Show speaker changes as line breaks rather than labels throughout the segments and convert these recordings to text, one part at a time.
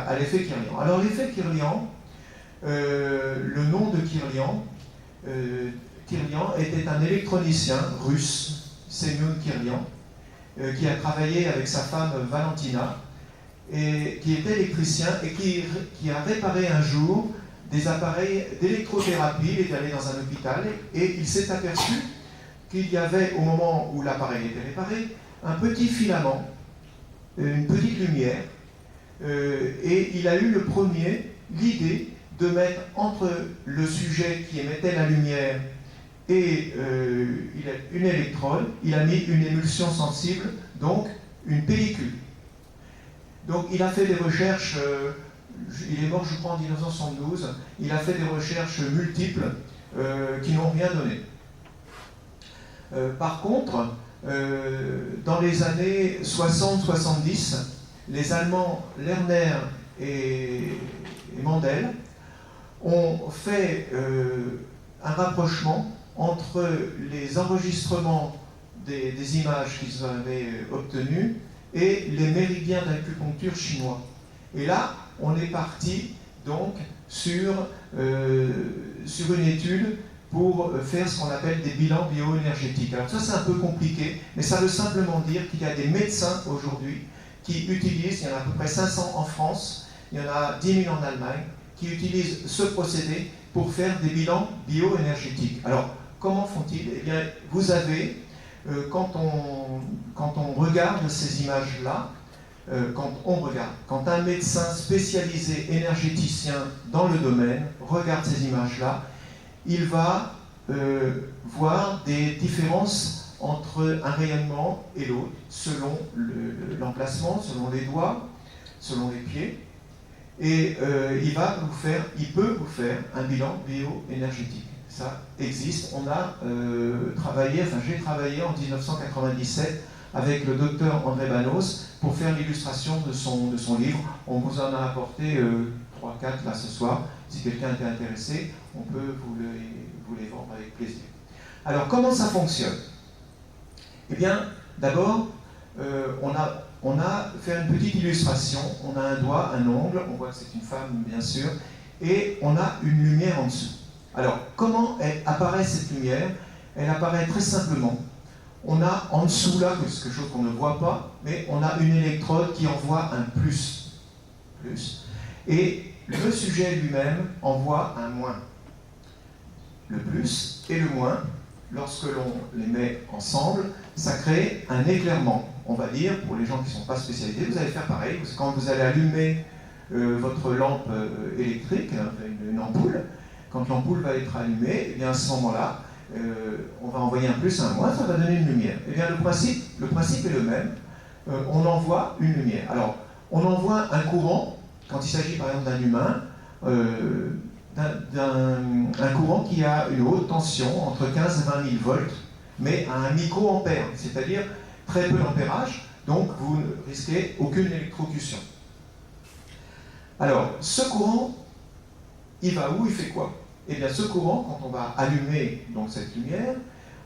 à l'effet Kirlian. Alors l'effet Kirlian, le nom de Kirlian, Kirlian était un électronicien russe, Semyon Kirlian, qui a travaillé avec sa femme Valentina, et qui était électricien et qui a réparé un jour des appareils d'électrothérapie. Il est allé dans un hôpital et il s'est aperçu qu'il y avait, au moment où l'appareil était réparé, un petit filament, une petite lumière, et il a eu le premier l'idée de mettre entre le sujet qui émettait la lumière et une électrode, il a mis une émulsion sensible, donc une pellicule. Donc il a fait des recherches, il est mort je crois en 1972, il a fait des recherches multiples qui n'ont rien donné. Par contre, dans les années 60-70, les Allemands Lerner et Mandel ont fait un rapprochement entre les enregistrements des images qu'ils avaient obtenues et les méridiens d'acupuncture chinois. Et là, on est parti donc sur une étude pour faire ce qu'on appelle des bilans bioénergétiques. Alors ça, c'est un peu compliqué, mais ça veut simplement dire qu'il y a des médecins aujourd'hui qui utilisent, il y en a à peu près 500 en France, il y en a 10 000 en Allemagne, qui utilisent ce procédé pour faire des bilans bioénergétiques. Alors, comment font-ils? Eh bien, vous avez, quand on regarde ces images-là, quand un médecin spécialisé énergéticien dans le domaine regarde ces images-là, il va voir des différences entre un rayonnement et l'autre, selon l'emplacement, selon les doigts, selon les pieds, et il peut vous faire un bilan bioénergétique. Ça existe. On a j'ai travaillé en 1997 avec le docteur André Banos pour faire l'illustration de son livre. On vous en a apporté 3-4 là ce soir. Si quelqu'un était intéressé, on peut vous les vendre avec plaisir. Alors, comment ça fonctionne? Eh bien, d'abord, on a fait une petite illustration. On a un doigt, un ongle, on voit que c'est une femme, bien sûr, et on a une lumière en dessous. Alors, comment apparaît cette lumière? Elle apparaît très simplement. On a en dessous, là, quelque chose qu'on ne voit pas, mais on a une électrode qui envoie un plus. Et le sujet lui-même envoie un moins. Le plus et le moins, lorsque l'on les met ensemble, ça crée un éclairement. On va dire, pour les gens qui ne sont pas spécialisés, vous allez faire pareil. Quand vous allez allumer votre lampe électrique, une ampoule, quand l'ampoule va être allumée, eh bien à ce moment-là, on va envoyer un plus, un moins, ça va donner une lumière. Eh bien le principe est le même. On envoie une lumière. Alors, on envoie un courant, quand il s'agit par exemple d'un humain, un courant qui a une haute tension, entre 15 et 20 000 volts, mais à un microampère, c'est-à-dire très peu d'ampérage, donc vous ne risquez aucune électrocution. Alors, ce courant, il va où? Il fait quoi? Eh bien, ce courant, quand on va allumer donc, cette lumière,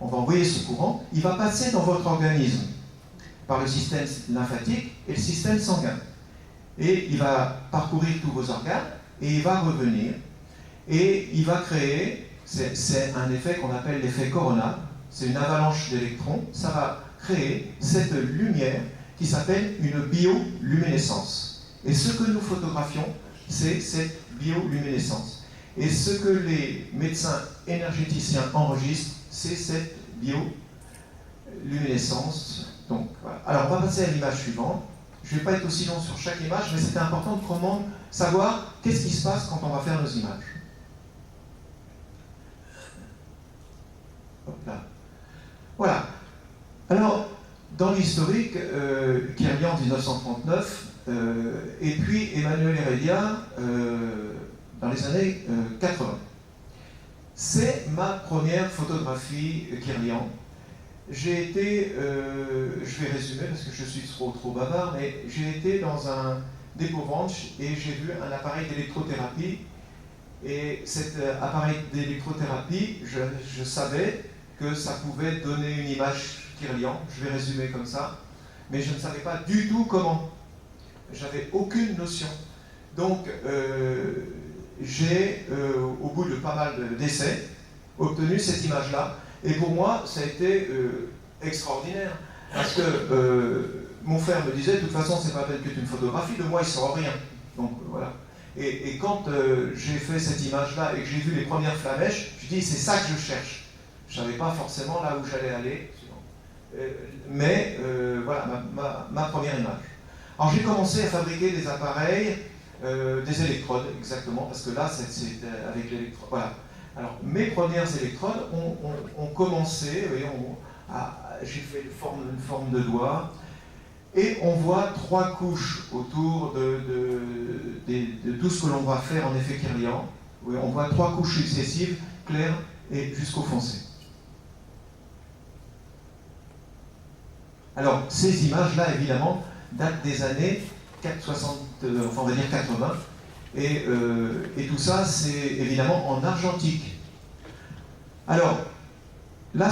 on va envoyer ce courant, il va passer dans votre organisme par le système lymphatique et le système sanguin. Et il va parcourir tous vos organes et il va revenir. Et il va créer, c'est un effet qu'on appelle l'effet Corona, c'est une avalanche d'électrons, ça va créer cette lumière qui s'appelle une bioluminescence. Et ce que nous photographions, c'est cette bioluminescence. Et ce que les médecins énergéticiens enregistrent, c'est cette bioluminescence. Donc, voilà. Alors, on va passer à l'image suivante. Je ne vais pas être aussi long sur chaque image, mais c'était important de savoir qu'est-ce qui se passe quand on va faire nos images. Hop là. Voilà. Alors, dans l'historique, Kirlian en 1939, et puis Emmanuel Heredia dans les années 80. C'est ma première photographie Kirlian. J'ai été, je vais résumer parce que je suis trop bavard, mais j'ai été dans un dépôt ranch et j'ai vu un appareil d'électrothérapie. Et cet appareil d'électrothérapie, je savais que ça pouvait donner une image Kirlian, je vais résumer comme ça, mais je ne savais pas du tout comment. J'avais aucune notion. Donc, j'ai, au bout de pas mal d'essais, obtenu cette image-là. Et pour moi, ça a été extraordinaire. Parce que mon frère me disait, de toute façon, c'est pas peut-être que tu me photographies, de moi, il ne sera rien. Donc, voilà. Et quand j'ai fait cette image-là et que j'ai vu les premières flamèches, je dis, c'est ça que je cherche. Je ne savais pas forcément là où j'allais aller. Mais voilà, ma première image. Alors j'ai commencé à fabriquer des appareils, des électrodes, exactement, parce que là, c'est avec l'électrode. Voilà. Alors, mes premières électrodes ont commencé, j'ai fait une forme de doigt, et on voit 3 couches autour de tout ce que l'on va faire en effet Kirlian. Oui, on voit 3 couches successives, claires et jusqu'au foncé. Alors, ces images-là, évidemment, datent des années 60, enfin on va dire 80, et tout ça, c'est évidemment en argentique. Alors, là,